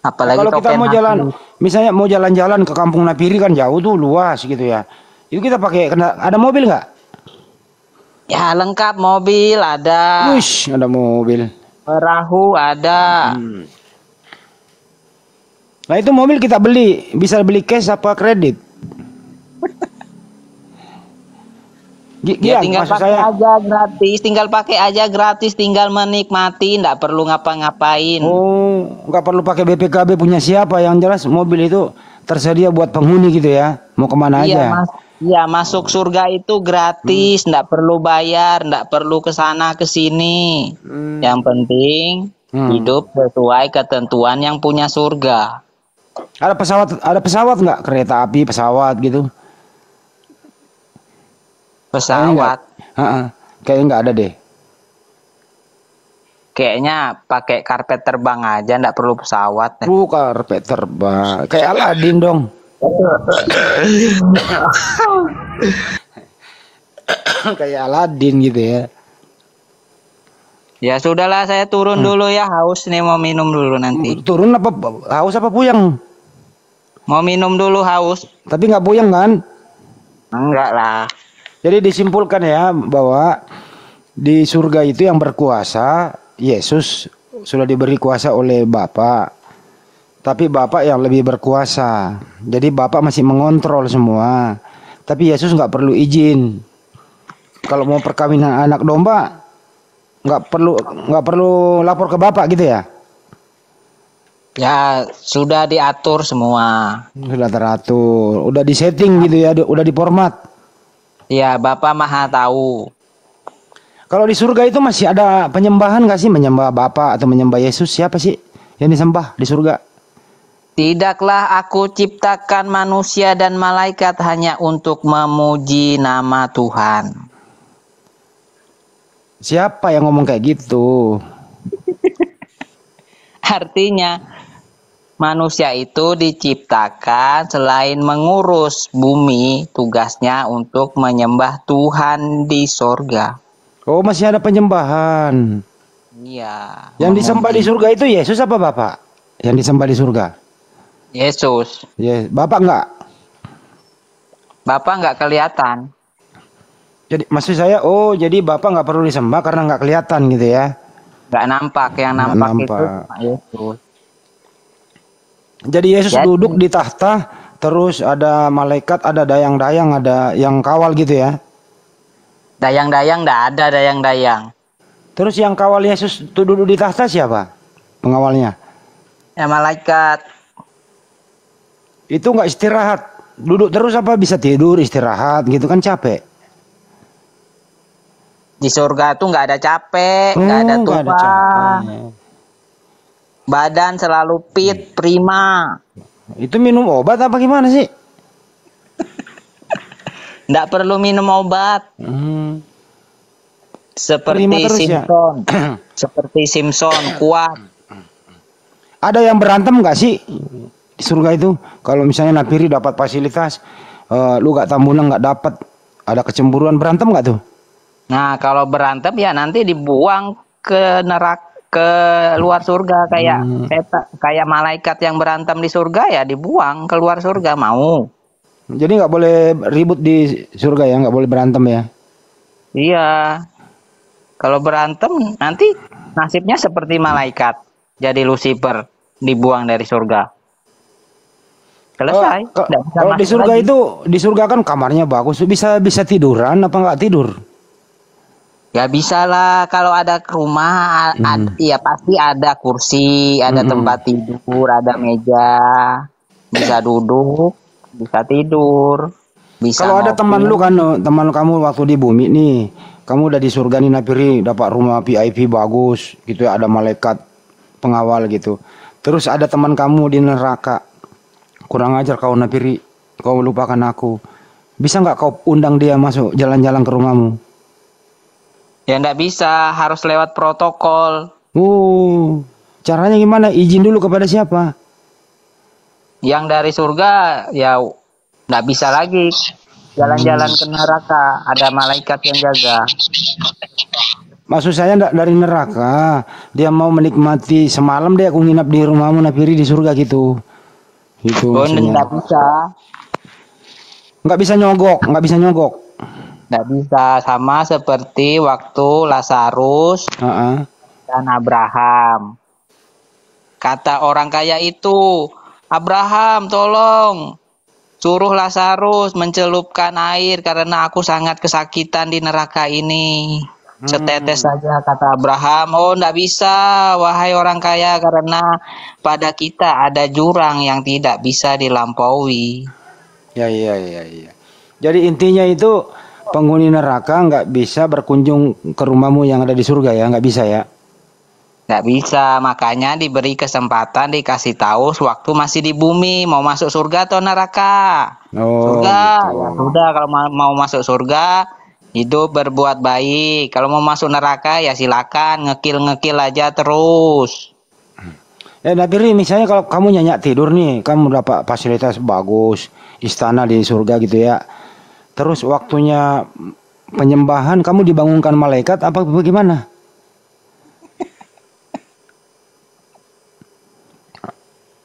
Apalagi Kalau kita token mau mati. jalan, misalnya mau jalan-jalan ke Kampung Napiri kan jauh tuh, luas gitu ya. Itu kita pakai ada mobil nggak? Ya lengkap, mobil ada. Wush, ada mobil. Perahu ada. Nah itu mobil kita beli, bisa beli cash apa kredit? Ya tinggal maksud pakai saya. aja gratis. Tinggal pakai aja gratis. Tinggal menikmati. Nggak perlu ngapa-ngapain. Oh, nggak perlu pakai BPKB punya siapa, yang jelas mobil itu tersedia buat penghuni gitu ya. Mau kemana Iya, aja. Mas. Ya, masuk surga itu gratis, nggak perlu bayar, nggak perlu ke sana ke sini. Yang penting hidup sesuai ketentuan yang punya surga. Ada pesawat nggak? Kereta api, pesawat gitu? Pesawat, Kayaknya nggak ada deh. kayaknya pakai karpet terbang aja, nggak perlu pesawat. Karpet terbang. Kayak Aladin dong. Kayak Aladin gitu ya. Ya sudahlah, saya turun dulu ya, haus nih, mau minum dulu nanti. Turun apa? Haus apa puyeng? Mau minum dulu, haus. Tapi nggak puyeng kan? Enggak lah. Jadi disimpulkan ya bahwa di surga itu yang berkuasa Yesus, sudah diberi kuasa oleh Bapa. Tapi Bapa yang lebih berkuasa. Jadi Bapa masih mengontrol semua. Tapi Yesus nggak perlu izin. Kalau mau perkawinan anak domba nggak perlu lapor ke Bapak gitu ya? Ya sudah diatur semua. Sudah teratur, udah disetting gitu ya, udah diformat. Ya, Bapak Maha tahu. Kalau di surga itu masih ada penyembahan nggak sih? Menyembah Bapa atau menyembah Yesus? Siapa sih yang disembah di surga? Tidaklah aku ciptakan manusia dan malaikat hanya untuk memuji nama Tuhan. Siapa yang ngomong kayak gitu? Artinya manusia itu diciptakan selain mengurus bumi, tugasnya untuk menyembah Tuhan di sorga. Oh, masih ada penyembahan. Iya. Yang disembah di surga itu Yesus apa Bapak? Yang disembah di surga? Yesus. Bapak enggak? Bapak nggak kelihatan. Jadi maksud saya, jadi Bapak nggak perlu disembah karena nggak kelihatan gitu ya? Nggak nampak, yang Nggak nampak nampak. itu cuma Yesus. Jadi Yesus duduk di tahta, terus ada malaikat, ada dayang-dayang, ada yang kawal gitu ya? Dayang-dayang nggak ada dayang-dayang. Terus yang kawal Yesus itu duduk di tahta siapa? Pengawalnya? Ya malaikat. Itu nggak istirahat, duduk terus apa bisa tidur istirahat gitu kan capek? Di surga tuh nggak ada capek, nggak ada Nggak tua. ada capek. Badan selalu fit, prima. Itu minum obat apa gimana sih? Nggak perlu minum obat. Seperti Prima terus ya? Simpson. Seperti Simpson, kuat. Ada yang berantem nggak sih di surga itu? Kalau misalnya Napiri dapat fasilitas, lu gak Tambunan nggak dapat, ada kecemburuan, berantem nggak tuh? Nah, kalau berantem ya nanti dibuang ke neraka, ke luar surga kayak malaikat yang berantem di surga ya dibuang ke luar surga mau. Jadi nggak boleh ribut di surga ya, nggak boleh berantem ya? Iya. Kalau berantem nanti nasibnya seperti malaikat, jadi Lucifer, dibuang dari surga. Selesai. Kalau di surga lagi. Itu di surga kan kamarnya bagus, bisa tiduran apa nggak tidur? Ya bisa lah, kalau ada rumah, ya pasti ada kursi, ada tempat tidur, ada meja, bisa duduk, bisa tidur, bisa. Kalau ada teman lu kan, teman kamu waktu di bumi nih, kamu udah di surga nih Napiri, dapat rumah VIP bagus, gitu ya, ada malaikat pengawal gitu. Terus ada teman kamu di neraka, kurang ajar kau Napiri, kau lupakan aku. Bisa nggak kau undang dia masuk jalan-jalan ke rumahmu? Ya enggak bisa, harus lewat protokol. Caranya gimana? Izin dulu kepada siapa? Yang dari surga ya enggak bisa lagi jalan-jalan ke neraka, ada malaikat yang jaga. Maksud saya enggak dari neraka, dia mau menikmati semalam deh aku nginap di rumahmu Napiri di surga gitu. Gitu. Enggak bisa. Nggak bisa nyogok. Nggak bisa, sama seperti waktu Lazarus dan Abraham. Kata orang kaya itu, Abraham tolong suruh Lazarus mencelupkan air karena aku sangat kesakitan di neraka ini. Setetes saja, kata Abraham. Oh, nggak bisa, wahai orang kaya, karena pada kita ada jurang yang tidak bisa dilampaui. Ya. Jadi intinya itu penghuni neraka nggak bisa berkunjung ke rumahmu yang ada di surga ya, nggak bisa ya? Nggak bisa, makanya diberi kesempatan, dikasih tahu waktu masih di bumi, mau masuk surga atau neraka. Oh, Surga, gitu. ya sudah, kalau mau masuk surga, hidup berbuat baik. Kalau mau masuk neraka, ya silakan ngekil aja terus. Nabiri, misalnya kalau kamu nyenyak tidur nih, kamu dapat fasilitas bagus, istana di surga gitu ya. Terus waktunya penyembahan, kamu dibangunkan malaikat apa bagaimana?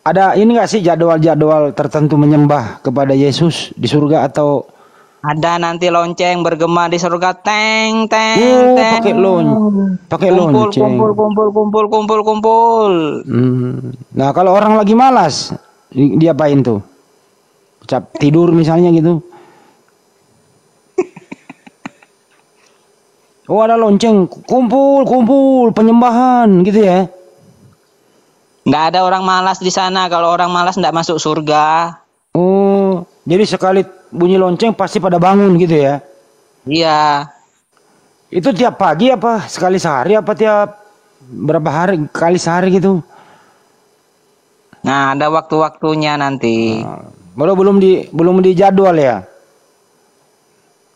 Ada ini nggak sih jadwal-jadwal tertentu menyembah kepada Yesus di surga atau? Ada nanti lonceng bergema di surga, teng teng Oh, teng. pakai Kumpul lonceng. kumpul. Nah, kalau orang lagi malas, diapain tuh? Tidur misalnya gitu. Oh, ada lonceng, kumpul penyembahan gitu ya. Nggak ada orang malas di sana. Kalau orang malas nggak masuk surga. Oh, jadi sekali bunyi lonceng pasti pada bangun gitu ya. Iya. Itu tiap pagi apa sekali sehari apa tiap berapa hari kali sehari gitu? Nah, ada waktu-waktunya nanti. Belum di jadwal ya.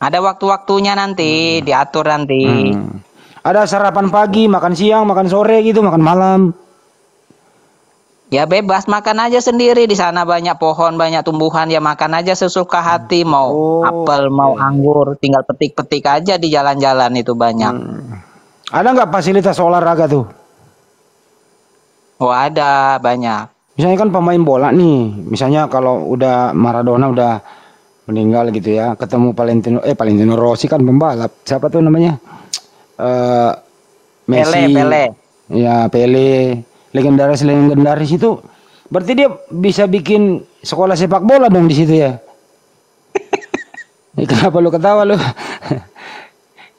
Ada waktu-waktunya nanti, diatur nanti. Ada sarapan pagi, makan siang, makan sore gitu, makan malam. Ya bebas, makan aja sendiri. Di sana banyak pohon, banyak tumbuhan. Ya makan aja sesuka hati. Mau apel, mau anggur. Tinggal petik-petik aja di jalan-jalan itu banyak. Ada nggak fasilitas olahraga tuh? Oh ada, banyak. Misalnya kan pemain bola nih. Misalnya kalau udah Maradona udah meninggal gitu ya. Ketemu Valentino Rossi kan pembalap. Siapa tuh namanya? Messi. Pele. Ya, Pele. Legendaris itu berarti dia bisa bikin sekolah sepak bola dong di situ ya. Kenapa lu ketawa lu?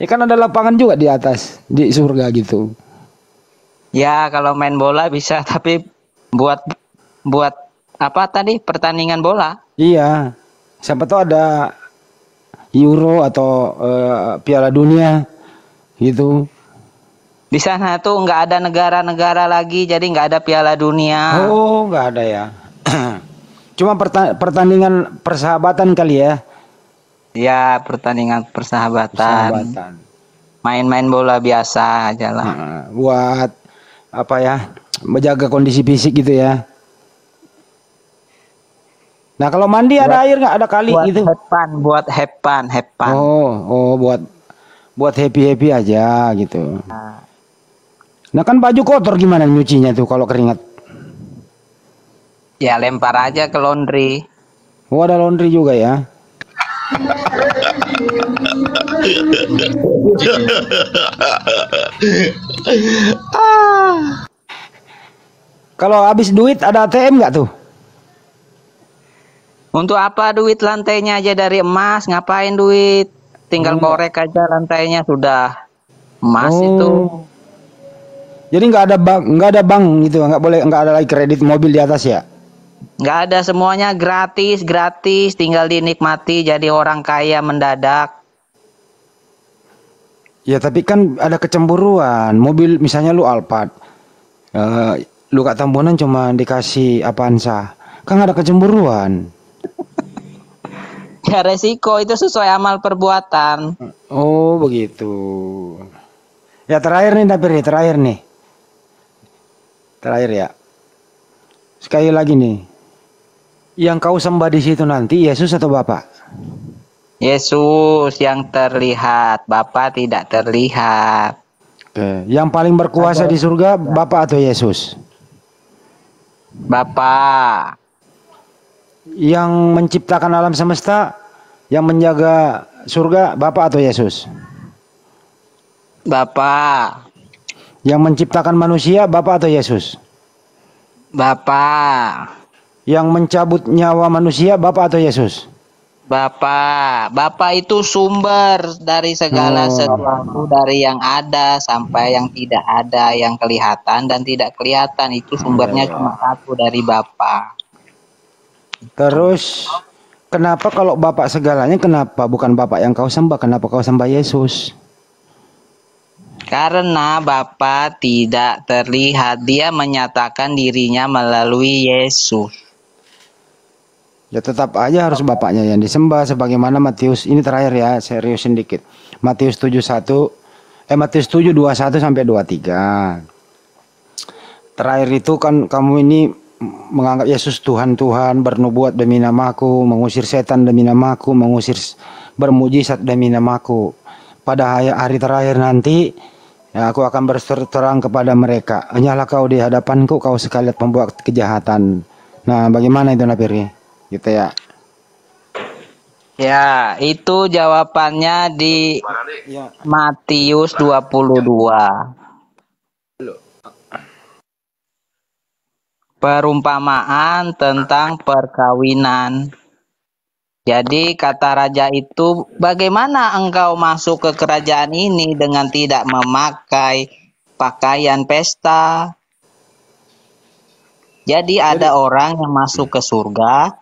Ya kan ada lapangan juga di atas di surga gitu. Ya kalau main bola bisa, tapi buat apa tadi, pertandingan bola. Iya, siapa tahu ada Euro atau Piala Dunia gitu. Di sana tuh nggak ada negara-negara lagi, jadi nggak ada Piala Dunia. Oh, nggak ada ya. Cuma pertandingan persahabatan kali ya. Ya, pertandingan persahabatan. Main-main bola biasa aja lah. Buat apa ya? Menjaga kondisi fisik gitu ya. Nah, kalau mandi ada air nggak? Ada kali gitu. Buat hepan. Oh, buat happy aja gitu. Nah kan baju kotor gimana nyucinya tuh kalau keringat? Ya lempar aja ke laundry. Oh, ada laundry juga ya. Kalau habis duit ada ATM nggak tuh? Untuk apa duit, lantainya aja dari emas, ngapain duit? Tinggal korek aja lantainya sudah emas itu. Jadi nggak ada bank gitu, nggak ada lagi kredit mobil di atas ya? Nggak ada, semuanya gratis, tinggal dinikmati jadi orang kaya mendadak. Ya tapi kan ada kecemburuan. Mobil misalnya lu Alphard, lu Kak Tambunan cuma dikasih Avanza, kan ada kecemburuan. Ya resiko itu sesuai amal perbuatan. Oh begitu. Ya terakhir nih. Terakhir ya. Sekali lagi nih. Yang kau sembah di situ nanti Yesus atau Bapak? Yesus yang terlihat, Bapa tidak terlihat. Oke. Yang paling berkuasa di surga Bapak atau Yesus? Bapa. Yang menciptakan alam semesta, yang menjaga surga Bapak atau Yesus? Bapa. Yang menciptakan manusia Bapak atau Yesus? Bapa. Yang mencabut nyawa manusia Bapak atau Yesus? Bapa. Bapa itu sumber dari segala sesuatu, dari yang ada sampai yang tidak ada, yang kelihatan dan tidak kelihatan, itu sumbernya cuma satu, dari Bapa. Terus Kenapa kalau Bapak segalanya, kenapa bukan Bapak yang kau sembah? Kenapa kau sembah Yesus? Karena Bapa tidak terlihat, dia menyatakan dirinya melalui Yesus. Ya tetap aja harus Bapaknya yang disembah, sebagaimana Matius, ini terakhir ya, seriusin dikit. Matius 7:21, Matius 7:21 sampai 23. Terakhir itu kan kamu ini menganggap Yesus Tuhan, bernubuat demi namaku, mengusir setan demi namaku, bermujizat demi namaku. Pada hari terakhir nanti, ya, aku akan berterang kepada mereka, hanyalah kau di hadapanku, kau sekalian pembuat kejahatan. Nah, bagaimana itu Napiri? Gitu ya. Ya, itu jawabannya di Matius 22. Perumpamaan tentang perkawinan. Jadi kata raja itu, bagaimana engkau masuk ke kerajaan ini dengan tidak memakai pakaian pesta? Jadi ada orang yang masuk ke surga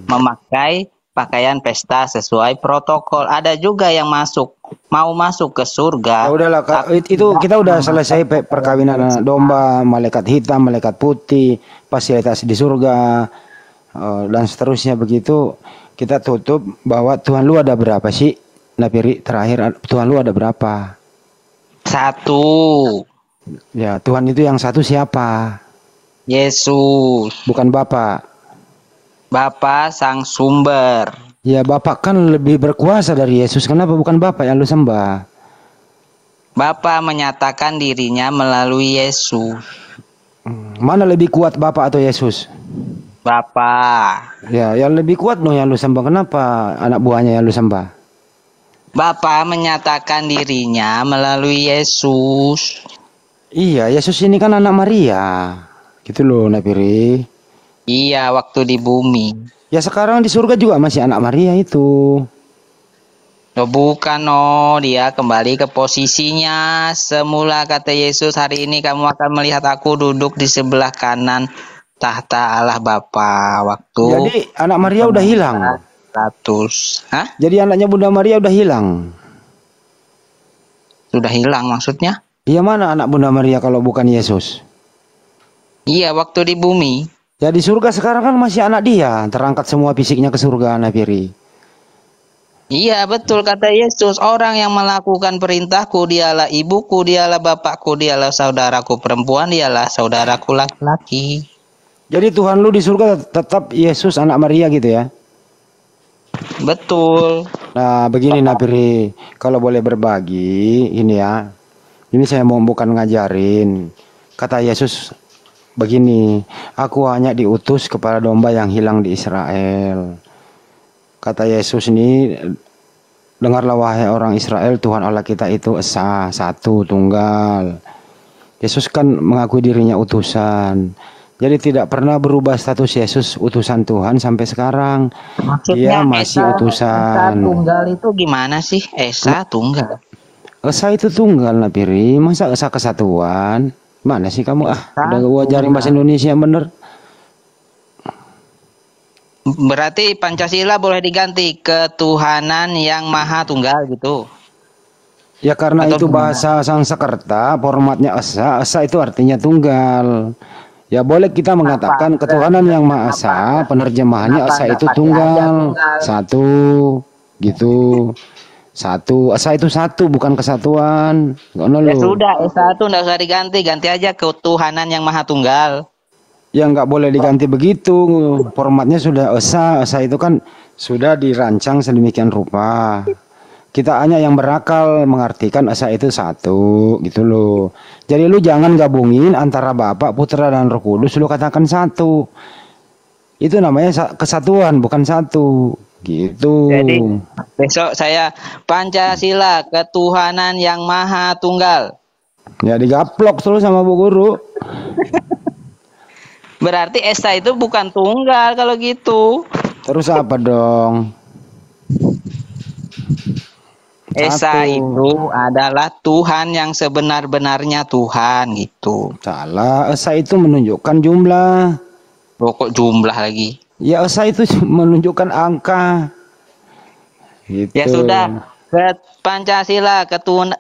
memakai pakaian pesta sesuai protokol. Ada juga yang mau masuk ke surga. Ya udahlah, itu kita udah selesai perkawinan domba, malaikat hitam, malaikat putih, fasilitas di surga, dan seterusnya begitu. Kita tutup bahwa Tuhan lu ada berapa sih? Napiri terakhir, Tuhan lu ada berapa? 1. Ya, Tuhan itu yang satu siapa? Yesus. Bukan Bapak. Bapa sang sumber. Ya, Bapak kan lebih berkuasa dari Yesus. Kenapa bukan Bapak yang lu sembah? Bapa menyatakan dirinya melalui Yesus. Mana lebih kuat, Bapak atau Yesus? Bapa. Ya, yang lebih kuat dong yang lu sembah. Kenapa anak buahnya yang lu sembah? Bapa menyatakan dirinya melalui Yesus. Iya, Yesus ini kan anak Maria. Gitu loh, Napiri. Iya, waktu di bumi. Ya sekarang di surga juga masih anak Maria itu. Oh, bukan, dia kembali ke posisinya semula. Kata Yesus, hari ini kamu akan melihat aku duduk di sebelah kanan tahta Allah Bapa. Waktu Jadi anak Maria udah hilang. 100. Hah? Jadi anaknya Bunda Maria udah hilang. Sudah hilang maksudnya? Iya, mana anak Bunda Maria kalau bukan Yesus? Iya, waktu di bumi. Ya di surga sekarang kan masih anak dia, terangkat semua fisiknya ke surga, Napiri. Iya, betul kata Yesus, orang yang melakukan perintahku dialah ibuku, dialah bapakku, dialah saudaraku perempuan, dialah saudaraku laki-laki. Jadi Tuhan lu di surga tetap Yesus anak Maria gitu ya? Betul. Nah begini Napiri, kalau boleh berbagi ini ya, ini saya mau bukan ngajarin. Kata Yesus begini, aku hanya diutus kepada domba yang hilang di Israel. Kata Yesus ini, dengarlah wahai orang Israel, Tuhan Allah kita itu esa, satu, tunggal. Yesus kan mengakui dirinya utusan. Jadi tidak pernah berubah status Yesus utusan Tuhan sampai sekarang. Maksudnya dia masih Esa utusan. tunggal itu gimana sih? Esa tunggal. Esa itu tunggal Napiri, masa esa kesatuan? Mana sih kamu? Udah gua ajarin bahasa Indonesia yang bener. Berarti Pancasila boleh diganti ketuhanan yang maha tunggal gitu. Ya karena Atau itu bahasa Sanskerta, formatnya esa. Esa itu artinya tunggal. Ya boleh kita mengatakan ketuhanan yang maha esa, penerjemahannya esa itu tunggal. Satu gitu. Satu, esa itu satu, bukan kesatuan. Ya sudah, esa itu nggak usah diganti, ganti aja ketuhanan yang maha tunggal. Ya nggak boleh diganti begitu. Formatnya sudah esa, esa itu kan sudah dirancang sedemikian rupa. Kita hanya yang berakal mengartikan esa itu satu, gitu loh. Jadi lu jangan gabungin antara Bapa, Putra dan Roh Kudus, lu katakan satu. Itu namanya kesatuan, bukan satu. Gitu. Jadi besok saya Pancasila ketuhanan yang maha tunggal. Ya digaplok terus sama Bu Guru. Berarti esa itu bukan tunggal kalau gitu. Terus apa dong? Esa itu adalah Tuhan yang sebenar-benarnya Tuhan gitu. Salah, esa itu menunjukkan jumlah. Kok jumlah lagi? Ya esa itu menunjukkan angka. Gitu. Ya sudah, Pancasila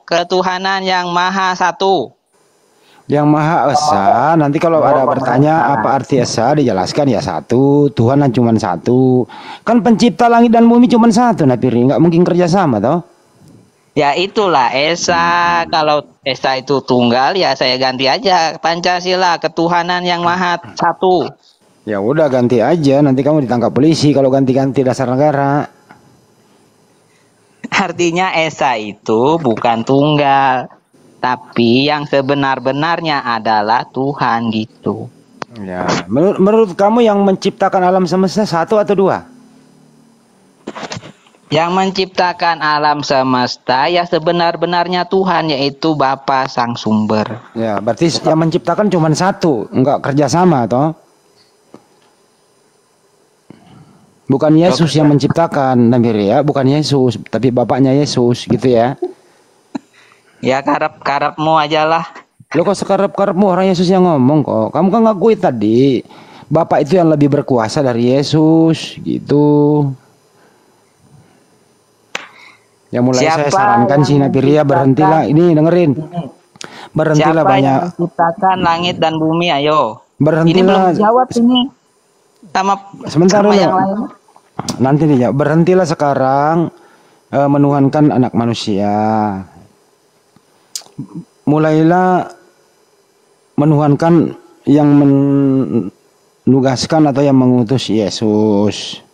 ketuhanan yang maha satu. Yang Maha Esa, nanti kalau ada bertanya apa arti Esa, dijelaskan ya satu, Tuhan kan cuma satu. Kan pencipta langit dan bumi cuma satu, Napiri, nggak mungkin kerjasama toh. Ya itulah Esa, kalau Esa itu tunggal ya saya ganti aja Pancasila ketuhanan yang maha satu. Ya udah ganti aja, nanti kamu ditangkap polisi kalau ganti-ganti dasar negara. Artinya Esa itu bukan tunggal, tapi yang sebenar-benarnya adalah Tuhan gitu. Ya, menurut kamu yang menciptakan alam semesta satu atau dua? Yang menciptakan alam semesta ya sebenar-benarnya Tuhan, yaitu Bapa Sang Sumber. Ya, berarti yang menciptakan cuma satu, enggak kerjasama toh? Bukan Yesus yang menciptakan, Nabiri ya, bukan Yesus, tapi bapaknya Yesus gitu ya. Ya karep-karepmu aja lah. Lo kok sekarep-karepmu, orang Yesus yang ngomong kok. Kamu kan ngakui tadi Bapak itu yang lebih berkuasa dari Yesus gitu. Ya mulai saya sarankan sih Nabiria berhentilah. Ini dengerin. Berhentilah Siapa banyak. yang menciptakan langit dan bumi, ayo. Berhentilah. Ini belum jawab ini. Sebentar sama dulu. yang lain. Nanti nih ya. Berhentilah sekarang menuhankan anak manusia. Mulailah menuhankan yang menugaskan atau yang mengutus Yesus.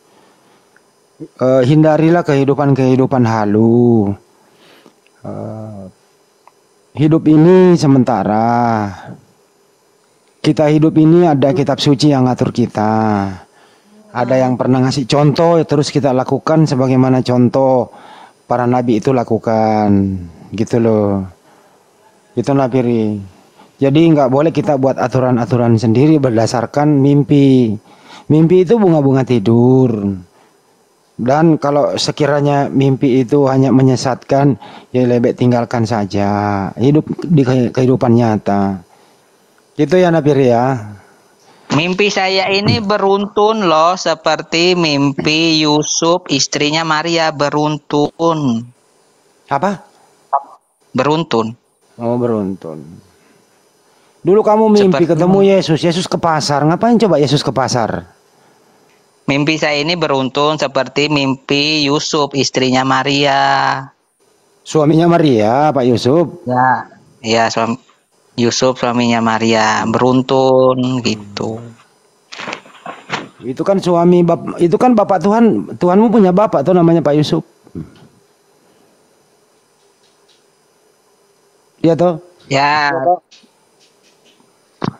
Hindarilah kehidupan halu. Hidup ini sementara. Kita hidup ini ada kitab suci yang ngatur kita. Ada yang pernah ngasih contoh, terus kita lakukan sebagaimana contoh para nabi itu lakukan. Gitu loh. Itu Napiri. Jadi nggak boleh kita buat aturan-aturan sendiri berdasarkan mimpi. Mimpi itu bunga-bunga tidur. Dan kalau sekiranya mimpi itu hanya menyesatkan, ya lebih tinggalkan saja. Hidup di kehidupan nyata. Gitu ya Napiri ya. Mimpi saya ini beruntun loh, seperti mimpi Yusuf istrinya Maria, beruntun. Apa? Beruntun. Oh beruntun. Dulu kamu mimpi ketemu Yesus. Yesus ke pasar. Ngapain coba Yesus ke pasar? Mimpi saya ini beruntun seperti mimpi Yusuf istrinya Maria. Suaminya Maria, Pak Yusuf. Ya, ya Yusuf suaminya Maria, beruntun gitu. Itu kan itu kan bapak Tuhan. Tuhanmu punya bapak tuh namanya Pak Yusuf. Iya toh? Ya.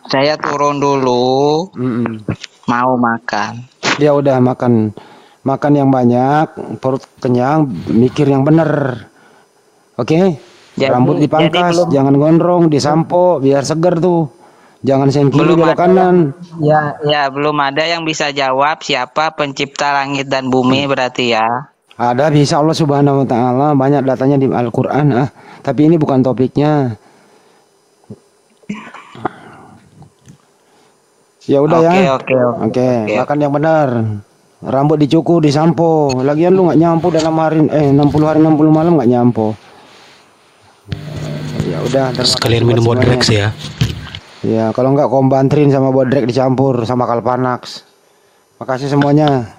Saya turun dulu. Mau makan. Ya udah makan yang banyak, perut kenyang, mikir yang bener. Oke? Rambut dipangkas, jangan gondrong, disampo biar seger tuh. Jangan sengkiri belok kanan. Ya, belum ada yang bisa jawab siapa pencipta langit dan bumi berarti ya. Ada, bisa Allah Subhanahu wa taala, banyak datanya di Al-Qur'an. Tapi ini bukan topiknya. Ya udah ya. Oke. Makan yang benar. Rambut dicukur, disampo. Lagian lu nggak nyampo dalam hari 60 hari 60 malam nggak nyampo. Ya udah. Sekalian minum Bodrex ya. Ya kalau nggak Kombantrin sama Bodrex dicampur sama Kalpanax. Makasih semuanya.